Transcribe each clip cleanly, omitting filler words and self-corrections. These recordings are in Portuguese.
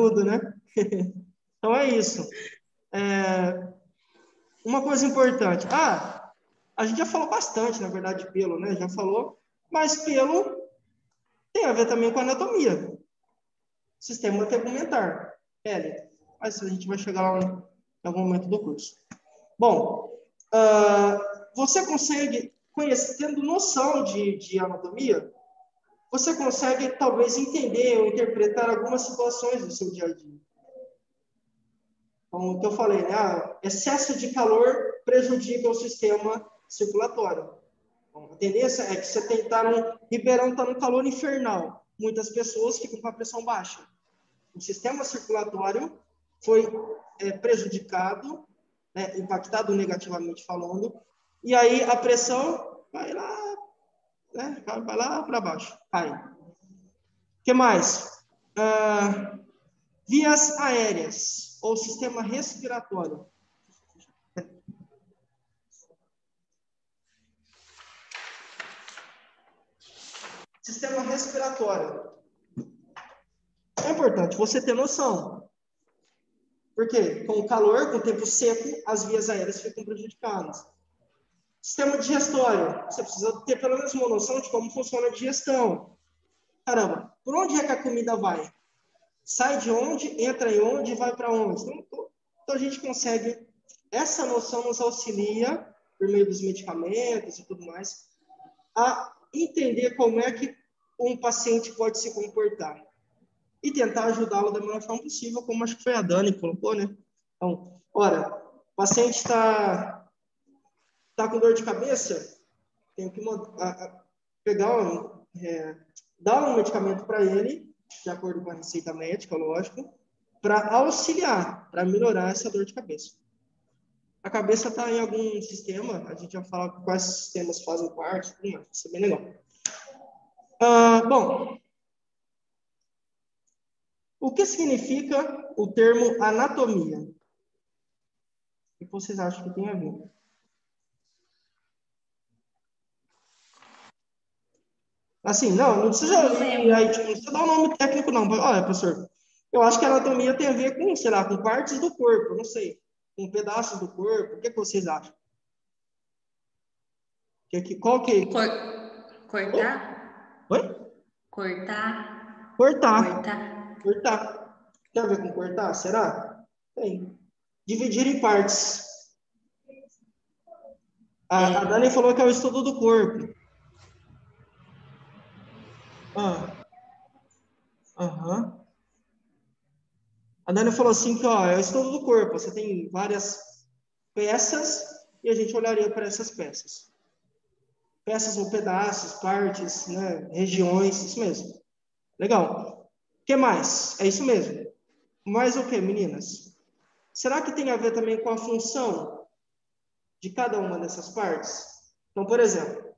agudo, né? Então é isso. Uma coisa importante. A gente já falou bastante, na verdade, de pelo, né? Já falou. Mas pelo tem a ver também com anatomia. Sistema tegumentar. Pele. Mas a gente vai chegar lá em algum momento do curso. Bom, você consegue, tendo noção de anatomia, você consegue, talvez, entender ou interpretar algumas situações do seu dia a dia. Como que eu falei, né? Excesso de calor prejudica o sistema circulatório. Então, a tendência é que você tem que estar no Ribeirão, está no calor infernal. Muitas pessoas ficam com a pressão baixa. O sistema circulatório foi prejudicado, né, impactado negativamente falando, e aí a pressão vai lá, né, vai lá para baixo, cai. O que mais? Vias aéreas, ou sistema respiratório. Sistema respiratório. É importante você ter noção. Porque com o calor, com o tempo seco, as vias aéreas ficam prejudicadas. Sistema digestório. Você precisa ter pelo menos uma noção de como funciona a digestão. Caramba, por onde é que a comida vai? Sai de onde, entra em onde e vai para onde? Então, a gente consegue... Essa noção nos auxilia, por meio dos medicamentos e tudo mais, a entender como é que um paciente pode se comportar. E tentar ajudá-lo da melhor forma possível, como acho que foi a Dani que colocou, né? Então, ora, o paciente está com dor de cabeça, tem que dar um medicamento para ele, de acordo com a receita médica, lógico, para auxiliar, para melhorar essa dor de cabeça. A cabeça está em algum sistema, a gente vai falar quais sistemas fazem parte, tudo mais, isso é bem legal. Bom, o que significa o termo anatomia? O que vocês acham que tem a ver? Assim, não precisa não precisa dar um nome técnico, não. Olha, professor, eu acho que a anatomia tem a ver com, sei lá, com partes do corpo, não sei, com pedaços do corpo. O que vocês acham? Qual que... Cortar? Oi? Cortar? Cortar. Tem a ver com cortar? Será? Tem. Dividir em partes. A Dani falou que é o estudo do corpo. A Dani falou assim que, ó, é o estudo do corpo. Você tem várias peças e a gente olharia para essas peças. Peças ou pedaços, partes, né, regiões, isso mesmo. Legal. O que mais? É isso mesmo. Mais o que, meninas? Será que tem a ver também com a função de cada uma dessas partes? Então, por exemplo,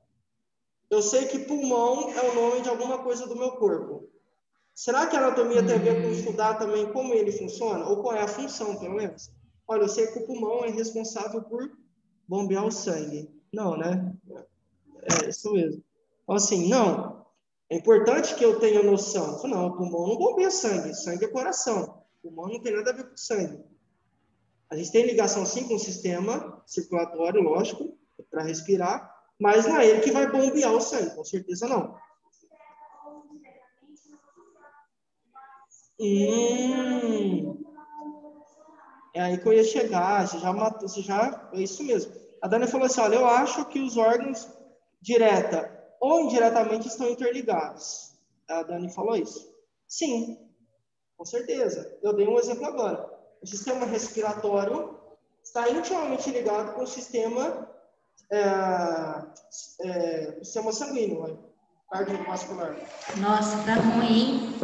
eu sei que pulmão é o nome de alguma coisa do meu corpo. Será que a anatomia tem a ver com estudar também como ele funciona? Ou qual é a função, pelo menos? Olha, eu sei que o pulmão é responsável por bombear o sangue. Não, né? É isso mesmo. Então, assim, não. É importante que eu tenha noção. Não, o pulmão não bombeia sangue. Sangue é coração. O pulmão não tem nada a ver com sangue. A gente tem ligação, sim, com o sistema circulatório, lógico, para respirar, mas não é ele que vai bombear o sangue, com certeza não. É aí que eu ia chegar, você já matou, é isso mesmo. A Dani falou assim, olha, eu acho que os órgãos, direta ou indiretamente, estão interligados. A Dani falou isso. Sim, com certeza. Eu dei um exemplo agora. O sistema respiratório está intimamente ligado com o sistema sanguíneo, né? Cardiovascular. Nossa, tá ruim, hein?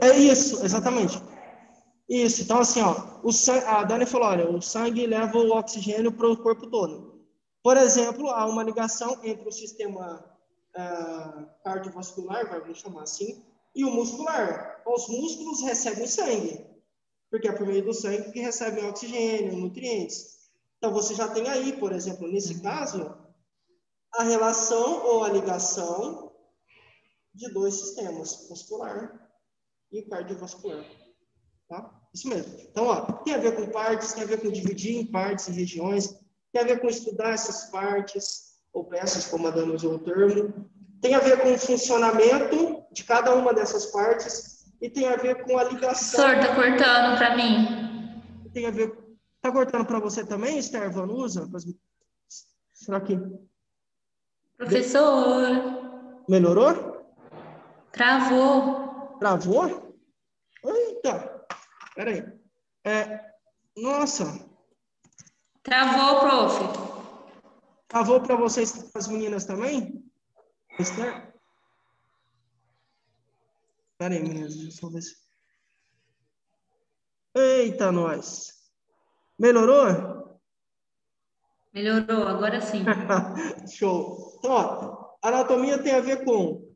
É isso, exatamente. Isso, então assim, ó, a Dani falou, olha, o sangue leva o oxigênio para o corpo todo. Por exemplo, há uma ligação entre o sistema cardiovascular, vamos chamar assim, e o muscular. Os músculos recebem sangue, porque é por meio do sangue que recebem oxigênio, nutrientes. Então, você já tem aí, por exemplo, nesse caso, a relação ou a ligação de dois sistemas, muscular e cardiovascular. Tá? Isso mesmo. Então, ó, tem a ver com partes, tem a ver com dividir em partes e regiões, tem a ver com estudar essas partes, ou peças, como a Dana usou o termo, tem a ver com o funcionamento de cada uma dessas partes e tem a ver com a ligação. Professor, tá cortando para mim. Tem a ver. Tá cortando para você também, Esther Vanusa? Será que Professor, melhorou? travou. Travou? Eita! Peraí. Nossa! Travou, prof. Travou para vocês, as meninas também? Esther? Peraí, meninas, deixa eu ver se... Eita, nós! Melhorou? Melhorou, agora sim. Show! Então, ó, anatomia tem a ver com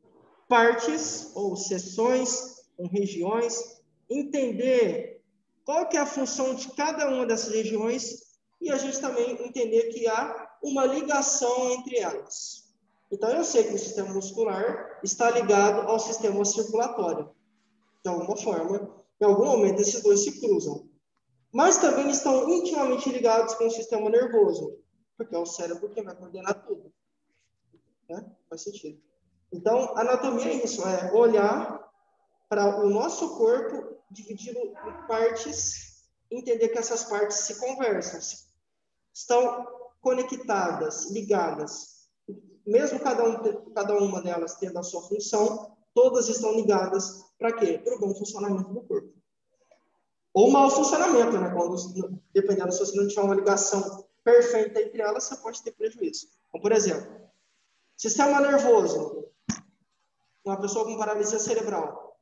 partes ou seções, com regiões, entender qual que é a função de cada uma dessas regiões e a gente também entender que há uma ligação entre elas. Então, eu sei que o sistema muscular está ligado ao sistema circulatório. De alguma forma, em algum momento, esses dois se cruzam. Mas também estão intimamente ligados com o sistema nervoso, porque é o cérebro que vai coordenar tudo. Né? Faz sentido. Então, anatomia é isso, é olhar para o nosso corpo, dividi-lo em partes, entender que essas partes se conversam, estão conectadas, ligadas. Mesmo cada uma delas tendo a sua função, todas estão ligadas para quê? Para o bom funcionamento do corpo. Ou mau funcionamento, né? Quando, dependendo, se você não tiver uma ligação perfeita entre elas, você pode ter prejuízo. Então, por exemplo, sistema nervoso. Uma pessoa com paralisia cerebral.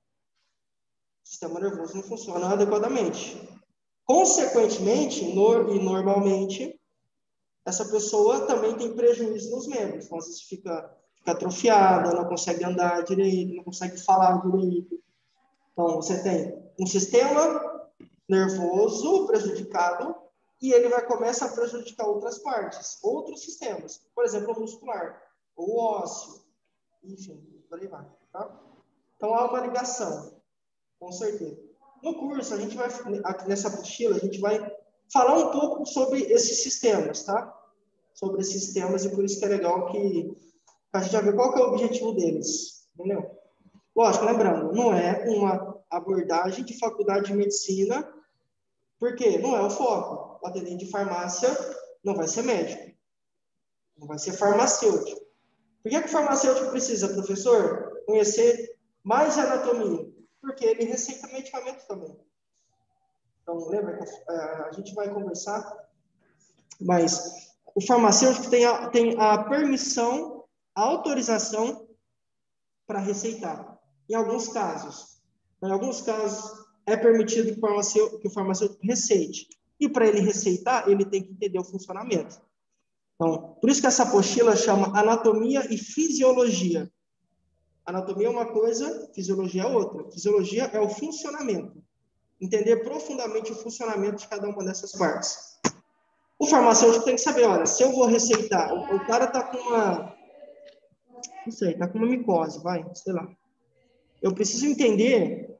O sistema nervoso não funciona adequadamente. Consequentemente, e normalmente, essa pessoa também tem prejuízo nos membros. Então, às vezes fica atrofiada, não consegue andar direito, não consegue falar direito. Então, você tem um sistema nervoso prejudicado e ele começar a prejudicar outras partes, outros sistemas. Por exemplo, o muscular, ou o ósseo, enfim, por aí vai. Tá? Então, há uma ligação, com certeza. No curso, a gente vai, nessa apostila, a gente vai falar um pouco sobre esses sistemas, tá? Sobre esses sistemas, e por isso que é legal que a gente vai ver qual que é o objetivo deles, entendeu? Lógico, lembrando, não é uma abordagem de faculdade de medicina, porque não é o foco. O atendente de farmácia não vai ser médico, não vai ser farmacêutico. Por que o farmacêutico precisa, professor, conhecer mais de anatomia? Porque ele receita medicamento também. Então, lembra que a gente vai conversar, mas o farmacêutico tem a permissão, a autorização para receitar. Em alguns casos é permitido que o farmacêutico receite. E para ele receitar, ele tem que entender o funcionamento. Então, por isso que essa apostila chama Anatomia e Fisiologia. Anatomia é uma coisa, fisiologia é outra. Fisiologia é o funcionamento. Entender profundamente o funcionamento de cada uma dessas partes. O farmacêutico tem que saber, olha, se eu vou receitar, o cara está com uma... Não sei, está com uma micose, sei lá. Eu preciso entender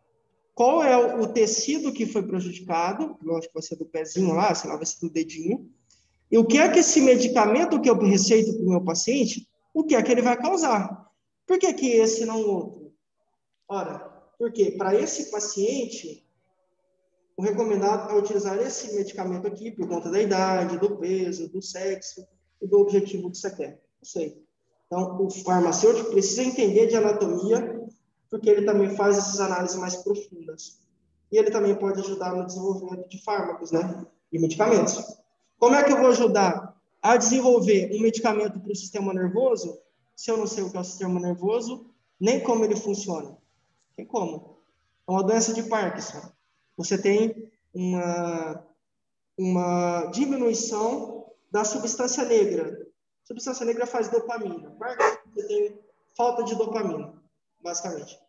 qual é o tecido que foi prejudicado, lógico que vai ser do pezinho lá, sei lá, vai ser do dedinho, e o que é que esse medicamento que eu receito para o meu paciente, o que é que ele vai causar? Por que que esse e não o outro? Ora, porque para esse paciente, o recomendado é utilizar esse medicamento aqui por conta da idade, do peso, do sexo e do objetivo que você quer. Não sei. Então, o farmacêutico precisa entender de anatomia, porque ele também faz essas análises mais profundas. E ele também pode ajudar no desenvolvimento de fármacos, né? E medicamentos. Como é que eu vou ajudar a desenvolver um medicamento para o sistema nervoso, se eu não sei o que é o sistema nervoso, nem como ele funciona? Tem como. É uma doença de Parkinson. Você tem uma diminuição da substância negra. A substância negra faz dopamina. Parkinson, você tem falta de dopamina, basicamente.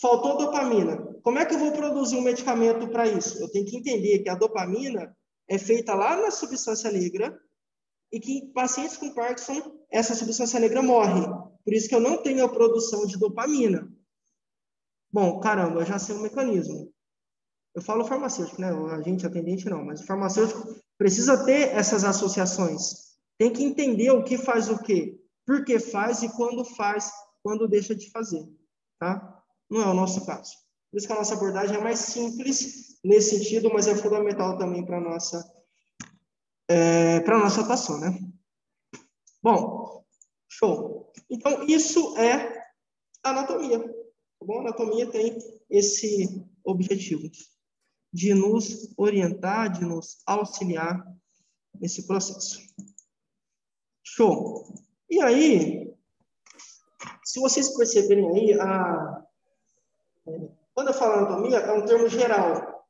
Faltou dopamina. Como é que eu vou produzir um medicamento para isso? Eu tenho que entender que a dopamina é feita lá na substância negra e que em pacientes com Parkinson, essa substância negra morre. Por isso que eu não tenho a produção de dopamina. Bom, caramba, eu já sei o mecanismo. Eu falo farmacêutico, né? O agente atendente não, mas o farmacêutico precisa ter essas associações. Tem que entender o que faz o quê, por que faz e quando deixa de fazer, tá? Não é o nosso caso. Por isso que a nossa abordagem é mais simples nesse sentido, mas é fundamental também para a nossa atuação, né? Bom, show. Então, isso é anatomia. Tá bom? A anatomia tem esse objetivo de nos orientar, de nos auxiliar nesse processo. Show. E aí, se vocês perceberem aí, quando eu falo anatomia, é um termo geral.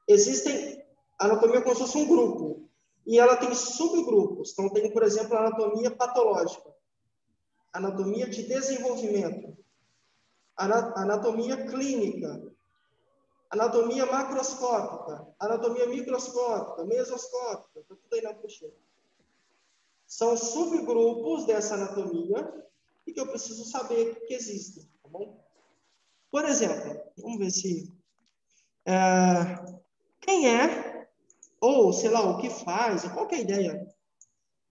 Existem anatomia como se fosse um grupo, e ela tem subgrupos. Então, tem, por exemplo, a anatomia patológica, anatomia de desenvolvimento, anatomia clínica, anatomia macroscópica, anatomia microscópica, mesoscópica, tá tudo aí na apostila. São subgrupos dessa anatomia e que eu preciso saber que existem, tá bom? Por exemplo, vamos ver se... quem é, ou sei lá, o que faz, qual que é a ideia?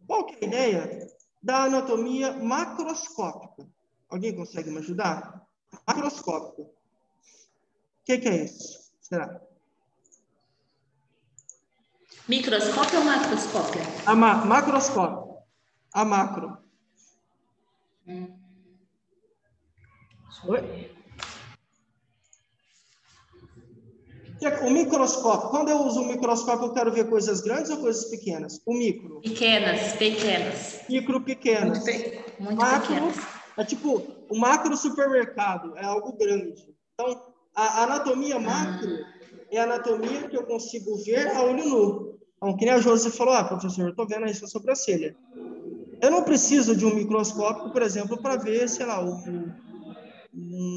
Qual que é a ideia da anatomia macroscópica? Alguém consegue me ajudar? Macroscópica. O que é isso? Será? Microscópio ou macroscópio? Macroscópio. A macro. Oi? O microscópio. Quando eu uso o microscópio, eu quero ver coisas grandes ou coisas pequenas? O micro. Pequenas. Micro, pequenas. Muito Macro pequenas. é tipo o macro supermercado, é algo grande. Então, a anatomia macro é a anatomia que eu consigo ver a olho nu. Então, que nem a Josi falou, professor, eu estou vendo aí sua sobrancelha. Eu não preciso de um microscópio, por exemplo, para ver, sei lá, o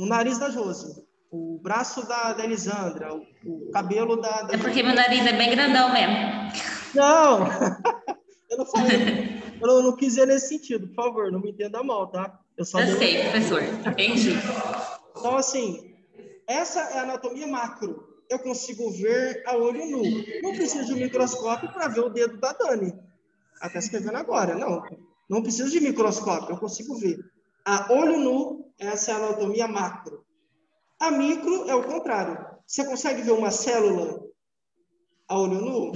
nariz da Josi, o braço da Elisandra, o cabelo da É porque meu nariz é bem grandão mesmo. Não! Eu não falei, eu não quis dizer nesse sentido, por favor, não me entenda mal, tá? Eu só Eu sei, professor. Entendi. Então, assim, essa é a anatomia macro. Eu consigo ver a olho nu. Não preciso de um microscópio para ver o dedo da Dani. Ela está escrevendo agora. Não preciso de microscópio, eu consigo ver. A olho nu, essa é a anatomia macro. A micro é o contrário. Você consegue ver uma célula a olho nu?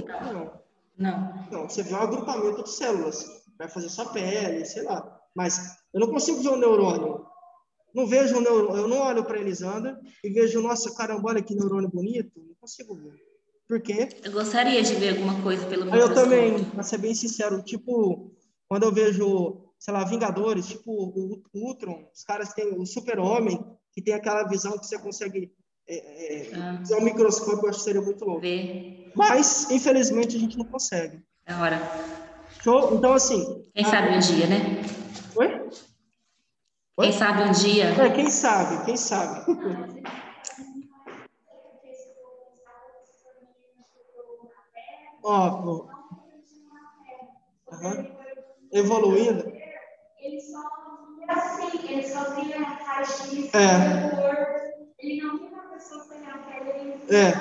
Não, você vê um agrupamento de células. Vai fazer sua pele, sei lá. Mas eu não consigo ver um neurônio. Não vejo um neurônio. Eu não olho para a Elisandra e vejo, nossa, caramba, olha que neurônio bonito. Não consigo ver. Por quê? Eu gostaria de ver alguma coisa pelo Eu microscópio. também, para ser bem sincero, tipo, quando eu vejo, sei lá, Vingadores, tipo o Ultron, os caras que tem o Super-Homem, que tem aquela visão que você consegue usar o microscópio, eu acho que seria muito louco. Ver. Mas, infelizmente, a gente não consegue. Da hora. Show? Então, assim... Quem sabe um dia, né? Oi? Quem sabe um dia. Quem sabe, quem sabe. Ó, evoluindo. Ele só via a caixa de cor. Ele não via uma pessoa sem a pele, ele via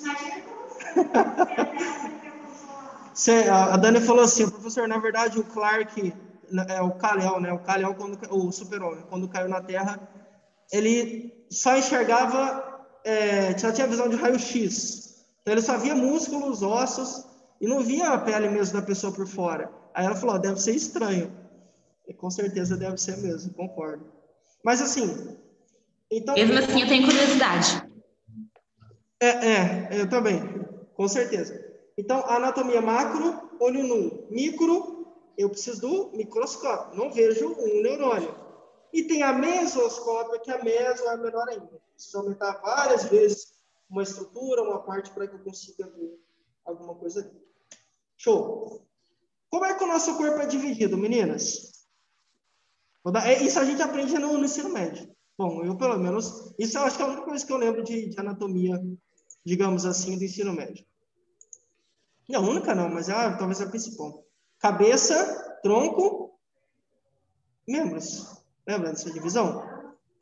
imagina como a Dani falou assim, professor, na verdade o Clark, o Kal-El, né? O Kal-El, o Super-Homem, quando caiu na Terra, ele só enxergava, só tinha visão de raio-x. Então ele só via músculos, ossos, e não via a pele mesmo da pessoa por fora. Aí ela falou, deve ser estranho. E com certeza deve ser mesmo, concordo. Mas assim, então... Mesmo assim, eu tenho curiosidade. eu também, com certeza. Então, a anatomia macro, olho nu. Micro, eu preciso do microscópio, não vejo um neurônio. E tem a mesoscópia, que a meso é menor ainda. Preciso aumentar várias vezes uma estrutura, uma parte, para que eu consiga ver alguma coisa ali. Show! Como é que o nosso corpo é dividido, meninas? Isso a gente aprende no ensino médio. Bom, eu pelo menos... Isso eu acho que é a única coisa que eu lembro de anatomia, digamos assim, do ensino médio. Não, única não, mas talvez a principal. Cabeça, tronco, membros. Lembra dessa divisão?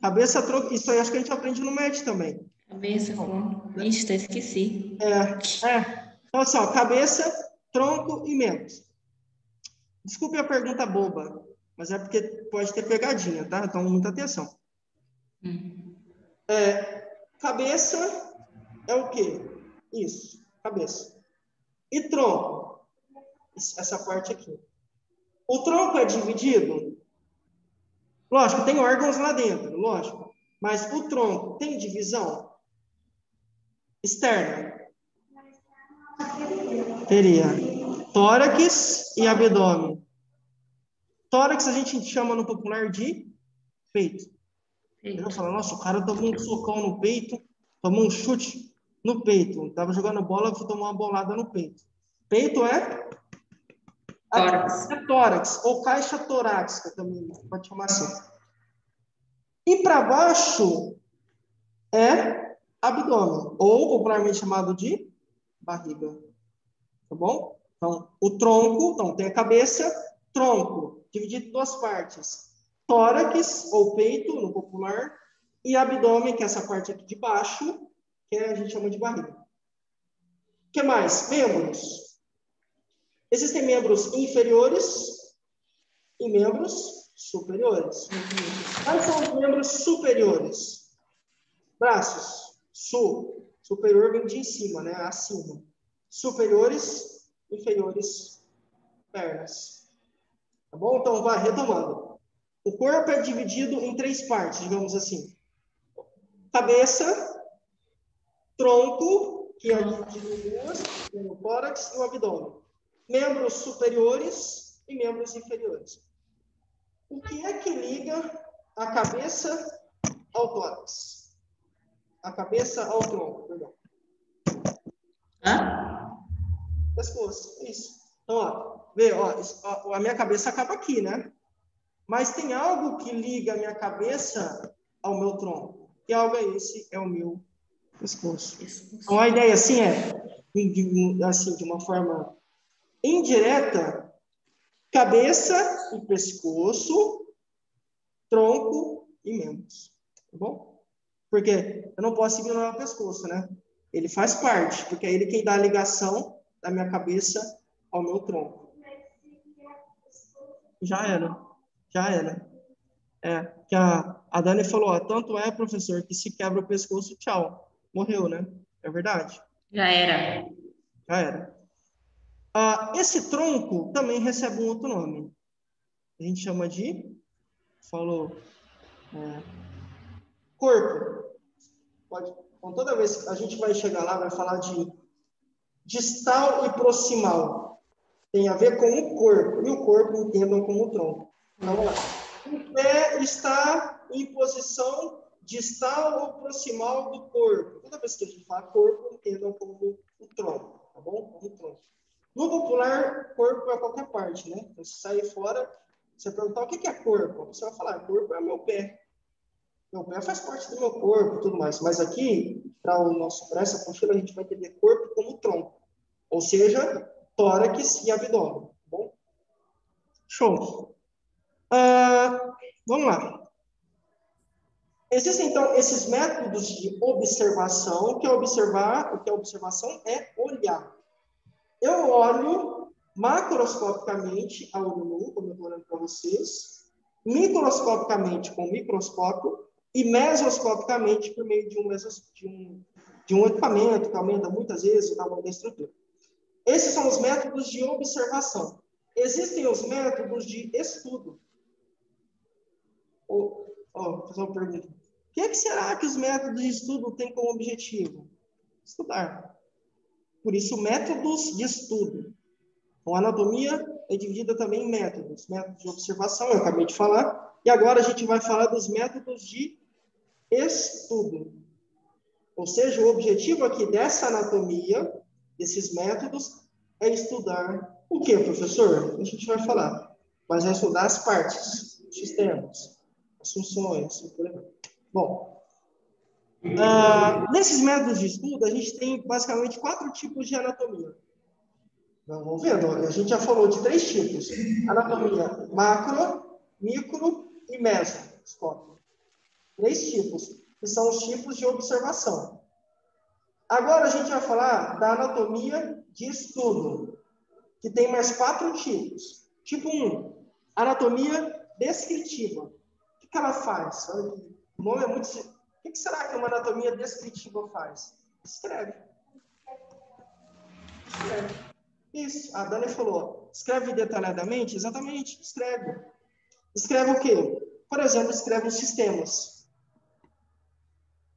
Cabeça, tronco, isso aí acho que a gente aprende no MED também. Cabeça, tronco. Ixi, até esqueci. Então, assim, ó, cabeça, tronco e membros. Desculpe a pergunta boba, mas é porque pode ter pegadinha, tá? Então, muita atenção. Cabeça é o quê? Isso, cabeça. E tronco? Essa parte aqui. O tronco é dividido? Lógico, tem órgãos lá dentro, lógico. Mas o tronco tem divisão externa? Teria. Tórax e abdômen. Tórax a gente chama no popular de peito. Eu falo, nossa, o cara tomou um socão no peito, tomou um chute no peito. Estava jogando bola, foi tomar uma bolada no peito. Peito é? Tórax. É tórax, ou caixa torácica também, pode chamar assim. E para baixo é abdômen, ou popularmente chamado de barriga. Tá bom? Então, o tronco, então tem a cabeça, tronco, dividido em duas partes. Tórax, ou peito, no popular, e abdômen, que é essa parte aqui de baixo, que a gente chama de barriga. O que mais? Membros. Existem membros inferiores e membros superiores. Quais são os membros superiores? Braços. Superior vem de em cima, né? Acima. Superiores, inferiores, pernas. Tá bom? Então, vai retomando. O corpo é dividido em três partes, digamos assim. Cabeça, tronco, que é dividido em duas, o tórax e o abdômen. Membros superiores e membros inferiores. O que é que liga a cabeça ao tórax? A cabeça ao tronco, perdão. Pescoço, isso. Então, ó, vê, ó, a minha cabeça acaba aqui, né? Mas tem algo que liga a minha cabeça ao meu tronco. Que algo é esse? É o meu pescoço. Então, a ideia, assim, de uma forma indireta, cabeça e pescoço, tronco e membros. Tá bom? Porque eu não posso ignorar o pescoço, né? Ele faz parte, porque é ele quem dá a ligação da minha cabeça ao meu tronco. Já era. Que a Dani falou, tanto é, professor, que se quebra o pescoço, tchau. Morreu, né? É verdade. Já era. Esse tronco também recebe um outro nome. A gente chama de, corpo. Então, toda vez que a gente vai chegar lá, vai falar de distal e proximal. Tem a ver com o corpo. E o corpo entendam como o tronco. Então, vamos lá. O pé está em posição distal ou proximal do corpo. Toda vez que a gente fala corpo, entendam como o tronco. Tá bom? Como o tronco. No popular, corpo é qualquer parte, né? Então, se sair fora, você perguntar o que é corpo, você vai falar, corpo é meu pé. Meu pé faz parte do meu corpo e tudo mais. Mas aqui, para essa apostila, a gente vai entender corpo como tronco. Ou seja, tórax e abdômen. Tá bom? Show. Vamos lá. Existem, então, esses métodos de observação. O que é observação é olhar. Eu olho macroscopicamente a olho nu, como eu estou olhando para vocês, microscopicamente com microscópio e mesoscopicamente por meio de um equipamento que aumenta muitas vezes o tamanho da estrutura. Esses são os métodos de observação. Existem os métodos de estudo. Vou fazer uma pergunta. O que será que os métodos de estudo têm como objetivo? Estudar. Por isso, métodos de estudo. Então, a anatomia é dividida também em métodos. Métodos de observação, eu acabei de falar. E agora a gente vai falar dos métodos de estudo. Ou seja, o objetivo aqui dessa anatomia, desses métodos, é estudar o que, professor? A gente vai falar. Mas é estudar as partes, os sistemas, as funções. Bom, nesses métodos de estudo, a gente tem basicamente 4 tipos de anatomia. Vamos vendo, a gente já falou de 3 tipos. Anatomia macro, micro e mesoscópio. 3 tipos, que são os tipos de observação. Agora a gente vai falar da anatomia de estudo, que tem mais 4 tipos. Tipo 1, anatomia descritiva. O que ela faz? O nome é muito... O que será que uma anatomia descritiva faz? Escreve. Isso, a Dani falou. Escreve detalhadamente? Exatamente, escreve. Escreve o quê? Por exemplo, escreve os sistemas.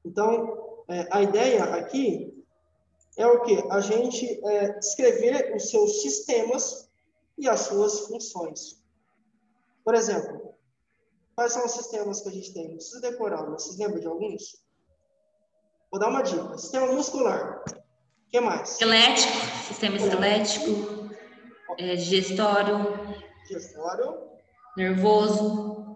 Então, a ideia aqui é o quê? A gente escrever os seus sistemas e as suas funções. Por exemplo, quais são os sistemas que a gente tem? Não precisa decorar, mas vocês lembram de alguns? Vou dar uma dica. Sistema muscular. O que mais? Esquelético, sistema esquelético, digestório, nervoso,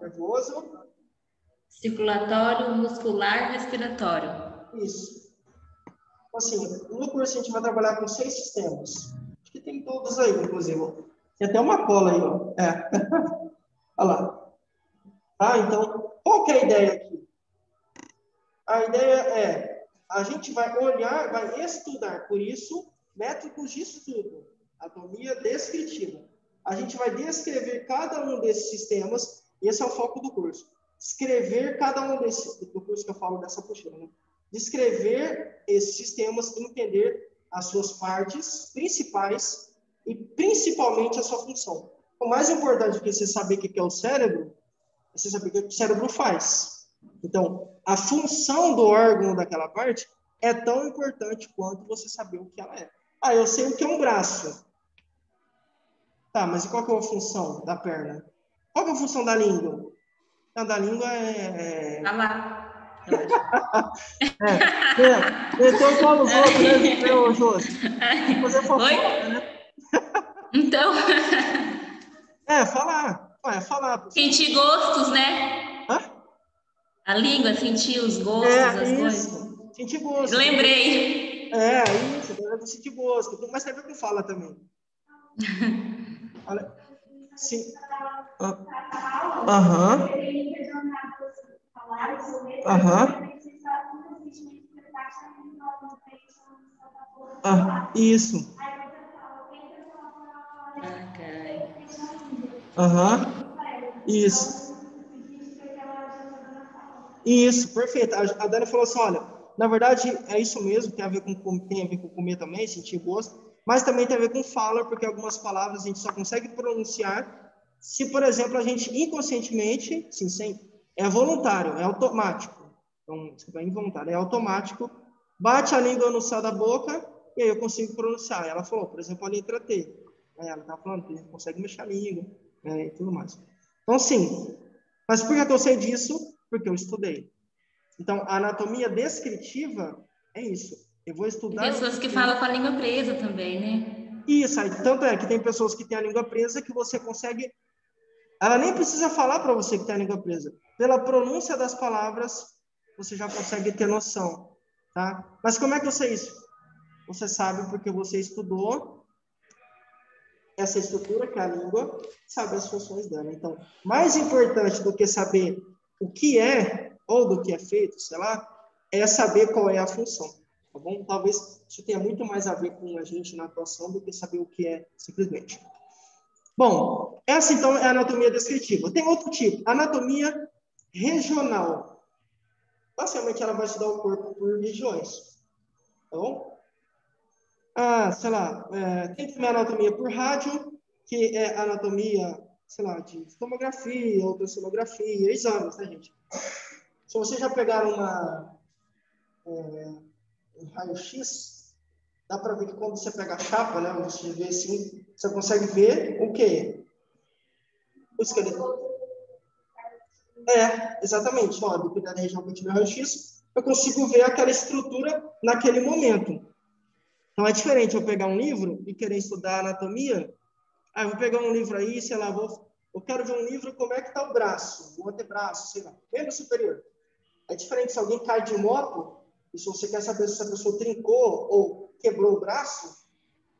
circulatório, muscular, respiratório. Isso. Assim, no curso a gente vai trabalhar com 6 sistemas. Acho que tem todos aí, inclusive. Tem até uma cola aí, ó. Olha lá. Então, qual que é a ideia aqui? A ideia é, a gente vai olhar, vai estudar, por isso, métodos de estudo, anatomia descritiva. A gente vai descrever cada um desses sistemas, e esse é o foco do curso. Escrever cada um desses, do curso que eu falo dessa apostila, né? Descrever esses sistemas, entender as suas partes principais e principalmente a sua função. O mais importante que você saber o que é o cérebro, é você saber o que o cérebro faz. Então, a função do órgão daquela parte é tão importante quanto você saber o que ela é. Eu sei o que é um braço. Tá, mas e qual que é a função da perna? Qual que é a função da língua? A da língua é... Falar. Então fala os outros, né, Josi? Fazer fofoca, né? Então... falar. Sentir gostos, né? Hã? A língua, sentir os gostos, as coisas. Sentir gosto. Lembrei. Isso, deve sentir gosto. Mas tem a ver com fala também. Olha, sim. Aham. Isso. Isso, perfeito. A Dani falou assim, olha, na verdade é isso mesmo, tem a ver com comer também, sentir gosto, mas também tem a ver com fala, porque algumas palavras a gente só consegue pronunciar se, por exemplo, a gente inconscientemente, sim, é voluntário, é automático. Então, desculpa, é involuntário, é automático, bate a língua no céu da boca e aí eu consigo pronunciar. Ela falou, por exemplo, a letra T. Ela estava falando que a gente consegue mexer a língua e tudo mais. Então, sim. Mas por que eu sei disso? Porque eu estudei. Então, a anatomia descritiva é isso. Eu vou estudar... Tem pessoas que falam com a língua presa também, né? Isso, aí, tanto é que tem pessoas que têm a língua presa que você consegue... Ela nem precisa falar para você que tem a língua presa. Pela pronúncia das palavras, você já consegue ter noção, tá? Mas como é que eu sei isso? Você sabe porque você estudou essa estrutura, que é a língua, sabe as funções dela. Então, mais importante do que saber o que é, ou do que é feito, sei lá, é saber qual é a função, tá bom? Talvez isso tenha muito mais a ver com a gente na atuação do que saber o que é simplesmente. Bom, essa então é a anatomia descritiva. Tem outro tipo, anatomia regional. Basicamente, ela vai estudar o corpo por regiões, tá bom? Sei lá, tem também a anatomia por rádio, que é a anatomia, sei lá, de tomografia, ultrassonografia, exames, né, gente? Se vocês já pegaram um raio-x, dá para ver que quando você pega a chapa, né, você vê assim, você consegue ver o quê? O esqueleto. Exatamente. Ó, dependendo da região que eu tiver raio-x, eu consigo ver aquela estrutura naquele momento. Então, é diferente eu pegar um livro e querer estudar anatomia. Eu vou pegar um livro aí, sei lá, eu quero ver um livro como é que está o braço, o antebraço, sei lá, membro superior. É diferente se alguém cai de moto, e se você quer saber se essa pessoa trincou ou quebrou o braço,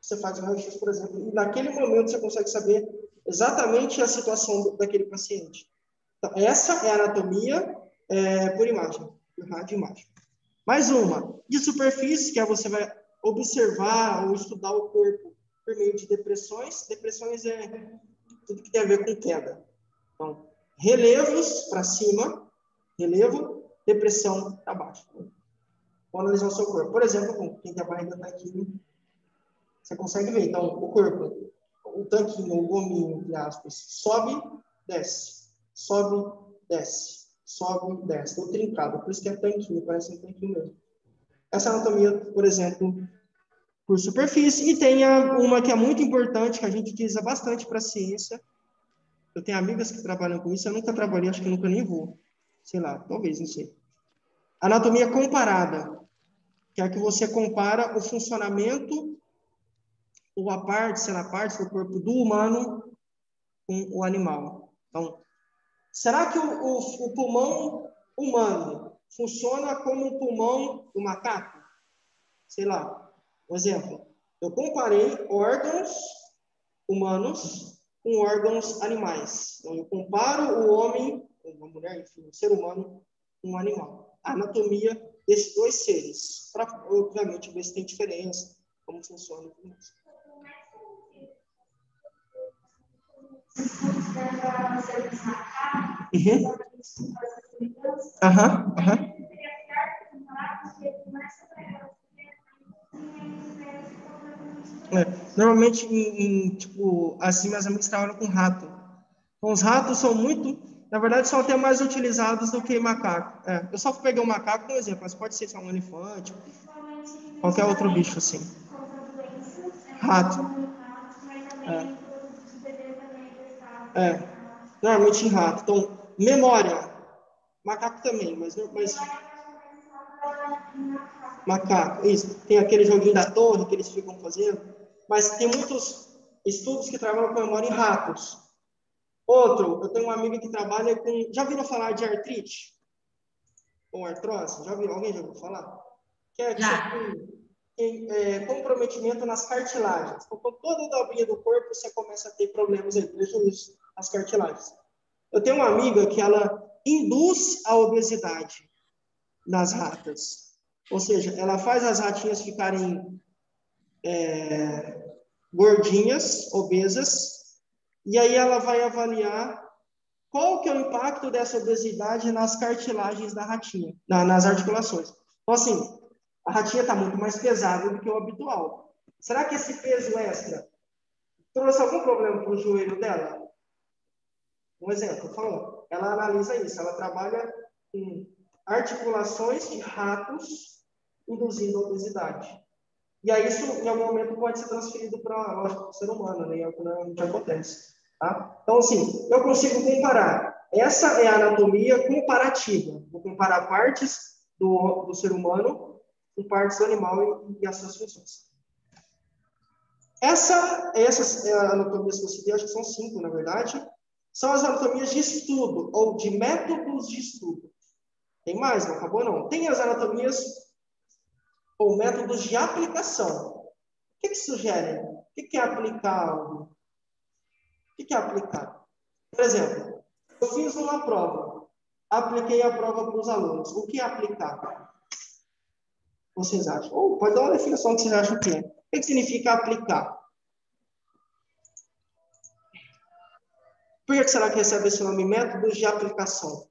você faz um raio-x, por exemplo, e naquele momento você consegue saber exatamente a situação daquele paciente. Então, essa é a anatomia por imagem, por radioimagem. Mais uma, de superfície, que é você vai observar ou estudar o corpo por meio de depressões. Depressões é tudo que tem a ver com queda. Então, relevos para cima, relevo, depressão para baixo. Vou analisar o seu corpo. Por exemplo, quem tem a barriga está aqui, você consegue ver. Então, o corpo, o tanquinho, o gominho, entre aspas, sobe, desce. Sobe, desce. Sobe, desce. Estou trincado, por isso que é tanquinho, parece um tanquinho mesmo. Essa anatomia, por exemplo, por superfície. E tem uma que é muito importante, que a gente utiliza bastante para a ciência. Eu tenho amigas que trabalham com isso, eu nunca trabalhei, acho que nunca nem vou. Sei lá, talvez, não sei. Anatomia comparada, que é a que você compara o funcionamento ou a parte, sei lá, partes do corpo do humano com o animal. Então, será que o pulmão humano funciona como o pulmão do macaco? Sei lá, um exemplo. Eu comparei órgãos humanos com órgãos animais. Então, eu comparo o homem, uma mulher, enfim, o ser humano, com um animal. A anatomia desses dois seres, para, obviamente, ver se tem diferença, como funciona e tudo mais. Normalmente, tipo, assim, meus amigos trabalham com rato. Então, os ratos são muito, na verdade, são até mais utilizados do que macaco. Eu só peguei um macaco como exemplo, mas pode ser só um elefante, qualquer outro bicho assim. Rato. Normalmente em rato. Então, memória. Macaco também, mas macaco, isso. Tem aquele joguinho da torre que eles ficam fazendo, mas tem muitos estudos que trabalham com memória em ratos. Outro, eu tenho uma amiga que trabalha com... Já viram falar de artrite? Ou artrose? Alguém já ouviu falar? Que é comprometimento nas cartilagens. Então, com toda a dobrinha do corpo, você começa a ter problemas aí, prejuízos nas cartilagens. Eu tenho uma amiga que ela induz a obesidade nas ratas. Ou seja, ela faz as ratinhas ficarem gordinhas, obesas, e aí ela vai avaliar qual que é o impacto dessa obesidade nas cartilagens da ratinha, nas articulações. Então, assim, a ratinha está muito mais pesada do que o habitual. Será que esse peso extra trouxe algum problema para o joelho dela? Um exemplo, falou. Ela analisa isso, ela trabalha com articulações de ratos induzindo obesidade. E aí isso, em algum momento, pode ser transferido para o ser humano, né? É o que normalmente acontece. Tá? Então, assim, eu consigo comparar. Essa é a anatomia comparativa. Vou comparar partes do ser humano com partes do animal e as suas funções. Essas anatomias que eu citei, acho que são 5, na verdade, são as anatomias de estudo, ou de métodos de estudo. Tem mais? Não acabou, não. Tem as anatomias ou métodos de aplicação. O que sugerem? O que é aplicar algo? O que é aplicar? Por exemplo, eu fiz uma prova, apliquei a prova para os alunos. O que é aplicar? Vocês acham? Ou pode dar uma definição que vocês acham que é. O que significa aplicar? Por que será que recebe esse nome? Métodos de aplicação.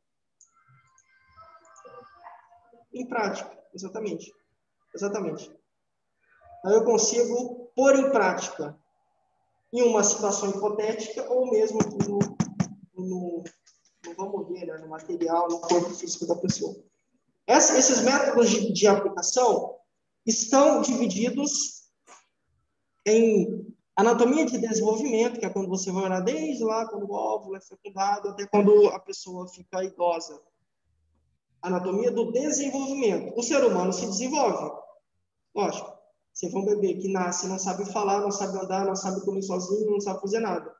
Em prática, exatamente. Exatamente. Então, eu consigo pôr em prática em uma situação hipotética ou mesmo vamos ver, né, no material, no corpo físico da pessoa. Esses métodos de aplicação estão divididos em anatomia de desenvolvimento, que é quando você vai olhar desde lá, quando o óvulo é fecundado, até quando a pessoa fica idosa. Anatomia do desenvolvimento. O ser humano se desenvolve. Lógico. Você vê um bebê que nasce, não sabe falar, não sabe andar, não sabe comer sozinho, não sabe fazer nada.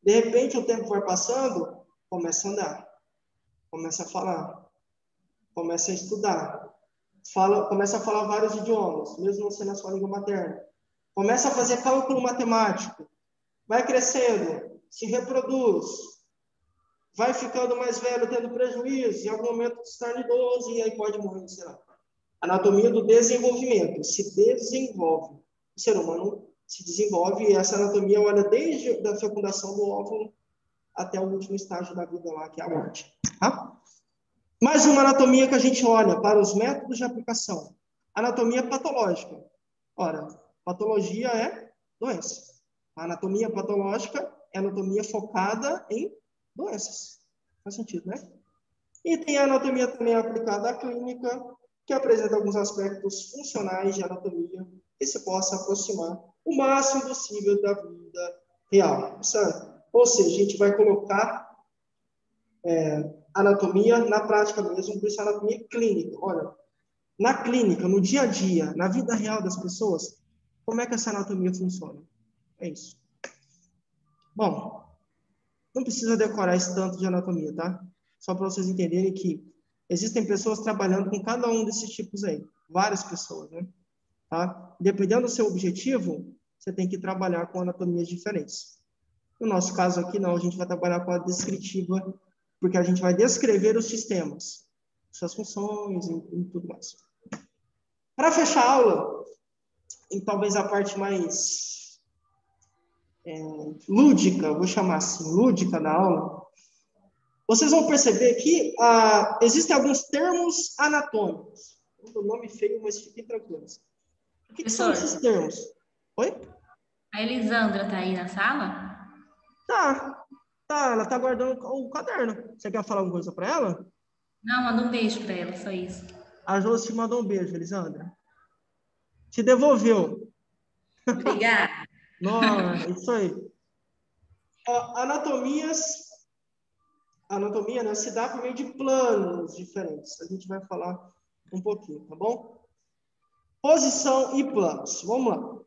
De repente, o tempo vai passando, começa a andar, começa a falar, começa a estudar, começa a falar vários idiomas, mesmo não sendo a sua língua materna. Começa a fazer cálculo matemático, vai crescendo, se reproduz, vai ficando mais velho, tendo prejuízo, em algum momento se torna idoso e aí pode morrer, sei lá. Anatomia do desenvolvimento. Se desenvolve. O ser humano se desenvolve e essa anatomia olha desde a fecundação do óvulo até o último estágio da vida lá, que é a morte. Tá? Mais uma anatomia que a gente olha para os métodos de aplicação. Anatomia patológica. Ora, patologia é doença. A anatomia patológica é anatomia focada em doenças. Faz sentido, né? E tem a anatomia também aplicada à clínica, que apresenta alguns aspectos funcionais de anatomia que se possa aproximar o máximo possível da vida real, sabe? Ou seja, a gente vai colocar anatomia na prática mesmo, por isso anatomia clínica. Olha, na clínica, no dia a dia, na vida real das pessoas, como é que essa anatomia funciona? É isso. Bom, não precisa decorar esse tanto de anatomia, tá? Só para vocês entenderem que existem pessoas trabalhando com cada um desses tipos aí. Várias pessoas, né? Tá? Dependendo do seu objetivo, você tem que trabalhar com anatomias diferentes. No nosso caso aqui, não. A gente vai trabalhar com a descritiva, porque a gente vai descrever os sistemas, suas funções e tudo mais. Para fechar a aula, e talvez a parte mais lúdica, vou chamar assim, lúdica da aula, vocês vão perceber que existem alguns termos anatômicos. O nome feio, mas fiquem tranquilos. O que são esses termos? Oi? A Elisandra tá aí na sala? Tá, ela tá guardando o caderno. Você quer falar alguma coisa para ela? Não, manda um beijo para ela, só isso. A Josi te mandou um beijo, Elisandra. Te devolveu. Obrigada. Nossa, isso aí. Anatomia, né, se dá por meio de planos diferentes. A gente vai falar um pouquinho, tá bom? Posição e planos. Vamos lá.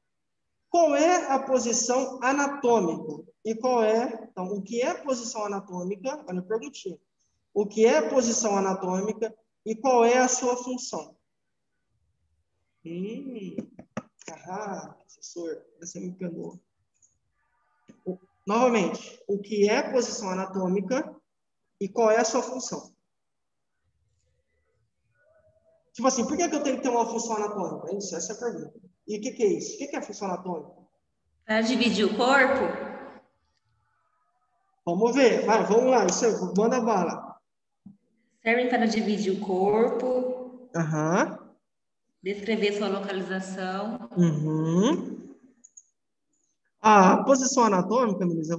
Qual é a posição anatômica? E qual é... Então, o que é posição anatômica? Olha a perguntinha. O que é posição anatômica e qual é a sua função? Professor, você me pegou. Novamente, o que é posição anatômica e qual é a sua função? Tipo assim, por que eu tenho que ter uma função anatômica? Isso, essa é a pergunta. E o que é isso? O que é a função anatômica? Para dividir o corpo? Vamos ver, vai, vamos lá, isso aí, manda bala. Servem para dividir o corpo. Aham. Descrever sua localização. Uhum. A posição anatômica, Melissa,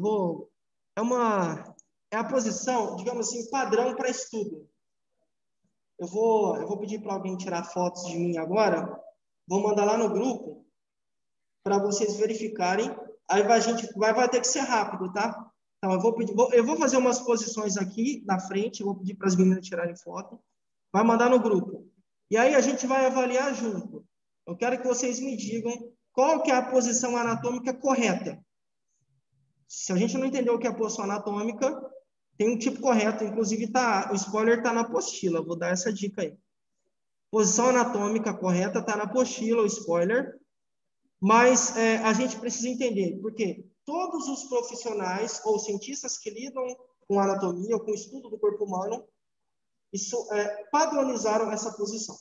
é a posição, digamos assim, padrão para estudo. Eu vou pedir para alguém tirar fotos de mim agora, vou mandar lá no grupo para vocês verificarem. Aí a gente vai ter que ser rápido, tá? Então eu vou fazer umas posições aqui na frente, eu vou pedir para as meninas tirarem foto, vai mandar no grupo. E aí a gente vai avaliar junto. Eu quero que vocês me digam qual que é a posição anatômica correta. Se a gente não entendeu o que é a posição anatômica, tem um tipo correto, inclusive o spoiler está na apostila, vou dar essa dica aí. Posição anatômica correta está na apostila, o spoiler, mas a gente precisa entender, porque todos os profissionais ou cientistas que lidam com anatomia ou com o estudo do corpo humano, padronizaram essa posição.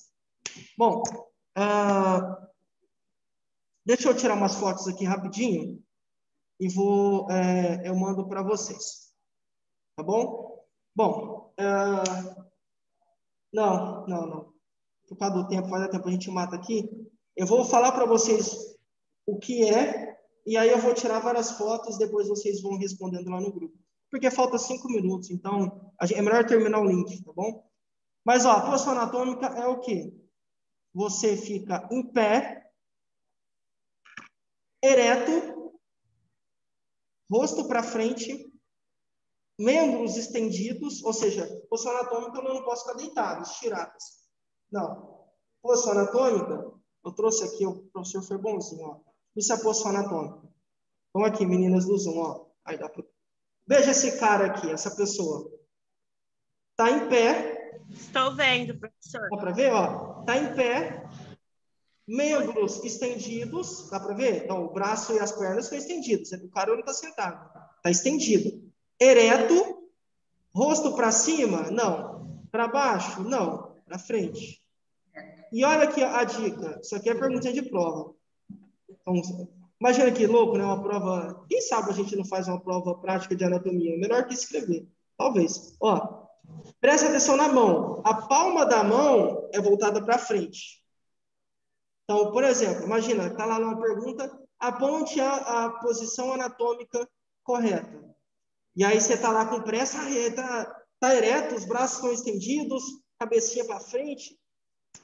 Bom, deixa eu tirar umas fotos aqui rapidinho e eu mando para vocês. Tá bom? Bom, não. Por causa do tempo, vai dar tempo, a gente mata aqui. Eu vou falar para vocês o que é, e aí eu vou tirar várias fotos, depois vocês vão respondendo lá no grupo. Porque falta 5 minutos, então é melhor terminar o link, tá bom? Mas, ó, a posição anatômica é o quê? Você fica em pé, ereto, rosto para frente, membros estendidos, ou seja, posição anatômica eu não posso ficar deitado, estirado. Não. Posição anatômica, eu trouxe aqui, o professor foi bonzinho, ó. Isso é a posição anatômica. Então aqui, meninas do Zoom, ó. Aí dá pra... Veja esse cara aqui, essa pessoa. Tá em pé. Estou vendo, professor. Dá para ver, ó? Tá em pé, membros estendidos, dá para ver? Então, o braço e as pernas estão estendidos. O cara não está sentado, está estendido. Ereto, Rosto para cima? Não. Para baixo? Não. Para frente. E olha aqui a dica. Isso aqui é pergunta de prova. Então, imagina que louco, né? Uma prova... Quem sabe a gente não faz uma prova prática de anatomia? É melhor que escrever. Talvez. Ó, presta atenção na mão. A palma da mão é voltada para frente. Então, por exemplo, imagina, está lá numa pergunta, aponte a posição anatômica correta. E aí você está lá com pressa, tá ereto, os braços estão estendidos, cabecinha para frente,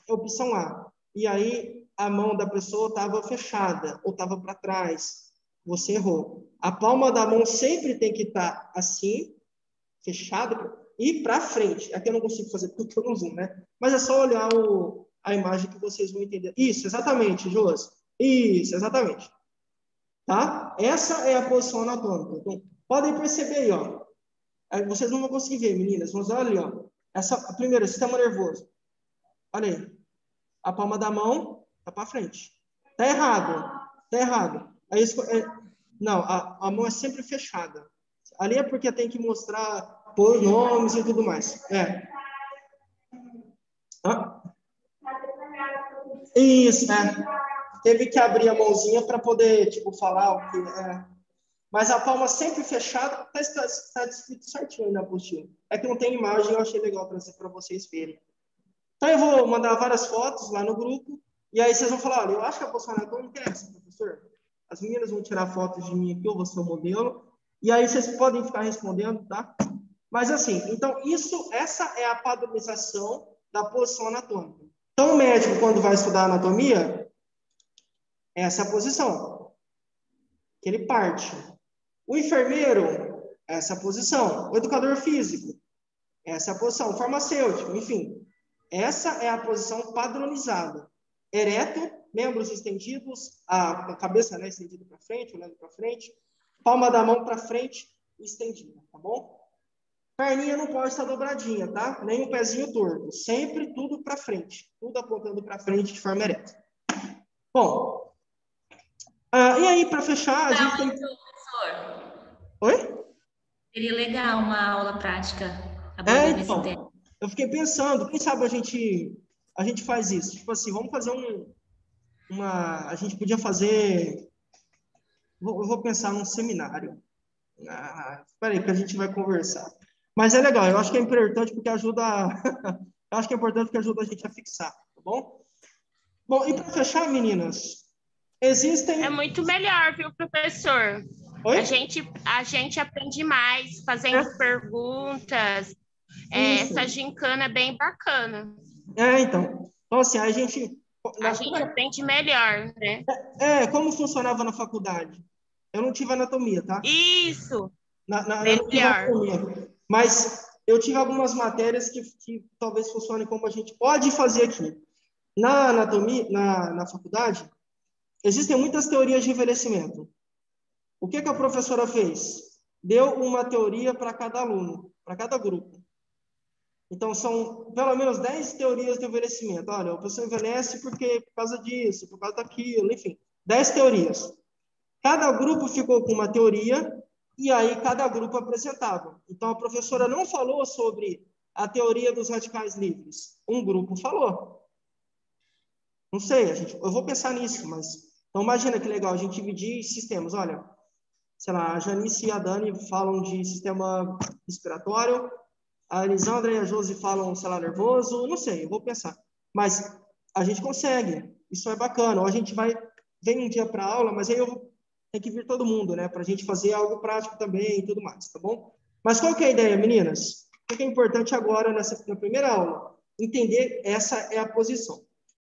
é opção A. E aí a mão da pessoa estava fechada ou estava para trás. Você errou. A palma da mão sempre tem que estar assim, fechada e para frente. Aqui eu não consigo fazer porque eu não zoom, né? Mas é só olhar a imagem que vocês vão entender. Isso, exatamente, Josi. Isso, exatamente. Tá? Essa é a posição anatômica. Então, podem perceber aí, ó. Vocês não vão conseguir ver, meninas. Vamos olhar ali, ó. Primeiro, sistema nervoso. Olha aí. A palma da mão tá para frente. Tá errado. Tá errado. Não, a mão é sempre fechada. Ali é porque tem que mostrar por nomes e tudo mais. Isso, teve que abrir a mãozinha para poder, tipo, falar o que é. Mas a palma sempre fechada, está descrito certinho aí na apostila. É que não tem imagem, eu achei legal trazer para vocês verem. Então, eu vou mandar várias fotos lá no grupo, e aí vocês vão falar, olha, eu acho que a posição anatômica é essa, professor. As meninas vão tirar fotos de mim aqui, eu vou ser o modelo, e aí vocês podem ficar respondendo, tá? Mas assim, então, essa é a padronização da posição anatômica. Então, o médico, quando vai estudar anatomia, essa é a posição que ele parte. O enfermeiro, essa é a posição. O educador físico, essa é a posição. O farmacêutico, enfim. Essa é a posição padronizada. Ereto, membros estendidos, a cabeça, né, estendida para frente, olhando para frente. Palma da mão para frente, estendida, tá bom? Perninha não pode estar dobradinha, tá? Nem o pezinho torto. Sempre tudo para frente. Tudo apontando para frente de forma ereta. Bom, e aí, para fechar, a gente tem... Professor. Oi? Seria legal uma aula prática. Então, eu fiquei pensando, quem sabe a gente faz isso. Tipo assim, vamos fazer a gente podia fazer... Eu vou pensar num seminário. Espera aí que a gente vai conversar. Mas é legal, eu acho que é importante porque ajuda... eu acho que é importante porque ajuda a gente a fixar, tá bom? Bom, e para fechar, meninas, existem... É muito melhor, viu, professor? Oi? A gente aprende mais fazendo perguntas. Essa gincana é bem bacana. Então. Então, assim, a gente aprende melhor, né? Como funcionava na faculdade? Eu não tive anatomia, tá? Isso! Eu não tive anatomia. Mas eu tive algumas matérias que talvez funcionem como a gente pode fazer aqui. Na anatomia, na faculdade, existem muitas teorias de envelhecimento. O que a professora fez? Deu uma teoria para cada aluno, para cada grupo. Então, são pelo menos 10 teorias de envelhecimento. Olha, a pessoa envelhece por causa disso, por causa daquilo, enfim. 10 teorias. Cada grupo ficou com uma teoria e aí cada grupo apresentava. Então, a professora não falou sobre a teoria dos radicais livres. Um grupo falou. Não sei, eu vou pensar nisso, mas... Então, imagina que legal, a gente dividir sistemas. Olha, sei lá, a Janice e a Dani falam de sistema respiratório, a Elisandra e a Josi falam, sei lá, nervoso, não sei, eu vou pensar. Mas a gente consegue, isso é bacana. Ou a gente vem um dia para aula, mas aí tem que vir todo mundo, né? Para a gente fazer algo prático também e tudo mais, tá bom? Mas qual que é a ideia, meninas? O que é importante agora na primeira aula? Entender essa é a posição.